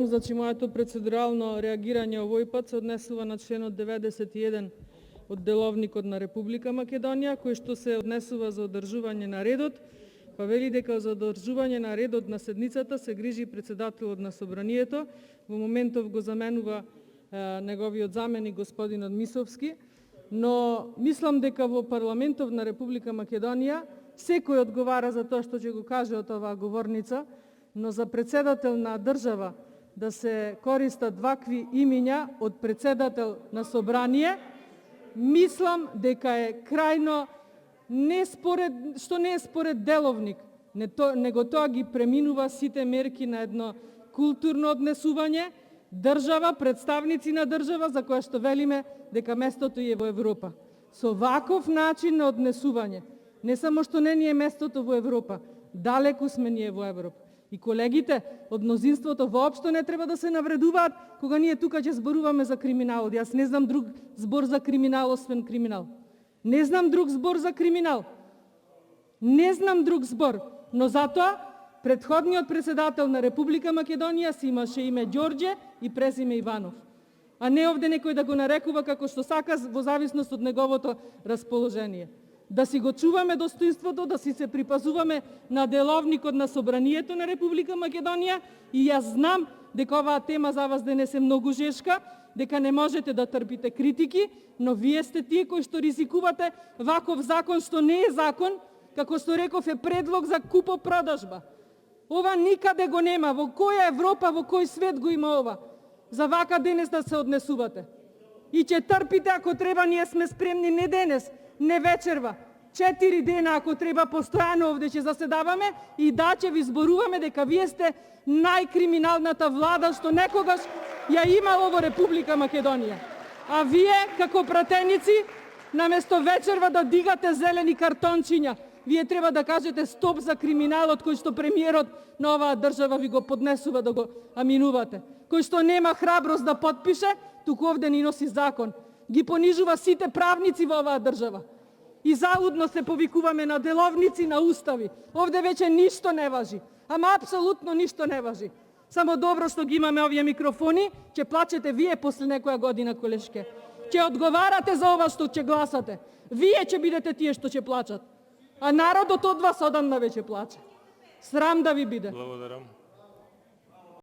Значи, моето процедурално реагирање овој пат се однесува на членот 91 од Деловникот на Република Македонија, кој што се однесува за одржување на редот, па вели дека за одржување на редот на седницата се грижи председателот на собранието. Во моментов го заменува неговиот заменик господинот Мисовски, но мислам дека во парламентов на Република Македонија секој одговара за тоа што ќе го каже од оваа говорница, но за председател на држава да се користат вакви имиња од председател на собрание, мислам дека е крајно не е според деловник, него тоа ги преминува сите мерки на едно културно однесување, држава, представници на држава за која што велиме дека местото е во Европа. Со ваков начин на однесување, не само што не ни е местото во Европа, далеку сме ние во Европа. И колегите од мнозинството воопшто не треба да се навредуваат кога ние тука ќе зборуваме за криминалот. Јас не знам друг збор за криминал освен криминал. Не знам друг збор за криминал. Не знам друг збор, но затоа претходниот председател на Република Македонија си имаше име Ѓорѓе и презиме Иванов. А не овде некој да го нарекува како што сака во зависност од неговото расположение. Да си го чуваме достоинството, да си се припазуваме на Деловникот на Собранието на Република Македонија и јас знам дека оваа тема за вас денес е многу жешка, дека не можете да трпите критики, но вие сте тие кои што ризикувате ваков закон што не е закон, како што реков е предлог за купо-продажба. Ова никаде го нема, во која Европа, во кој свет го има ова? За вака денес да се однесувате. И ќе трпите ако треба, ние сме спремни не денес, не вечерва, 4 дена ако треба постојано овде ќе заседаваме и да ќе ви зборуваме дека вие сте најкриминалната влада што некогаш ја имало во Република Македонија. А вие како пратеници наместо вечерва да дигате зелени картончиња, вие треба да кажете стоп за криминалот кој што премиерот на оваа држава ви го поднесува да го аминувате. Кој што нема храброст да потпише, туку овде ни носи закон. Ги понижува сите правници во оваа држава. И залудно се повикуваме на деловници, на устави. Овде веќе ништо не важи. Ама апсолутно ништо не важи. Само добро што ги имаме овие микрофони, ќе плачете вие после некоја година, колешке. Ќе одговарате за ова што ќе гласате. Вие ќе бидете тие што ќе плачат. А народот од вас одамна веќе плаче. Срам да ви биде. Благодарам.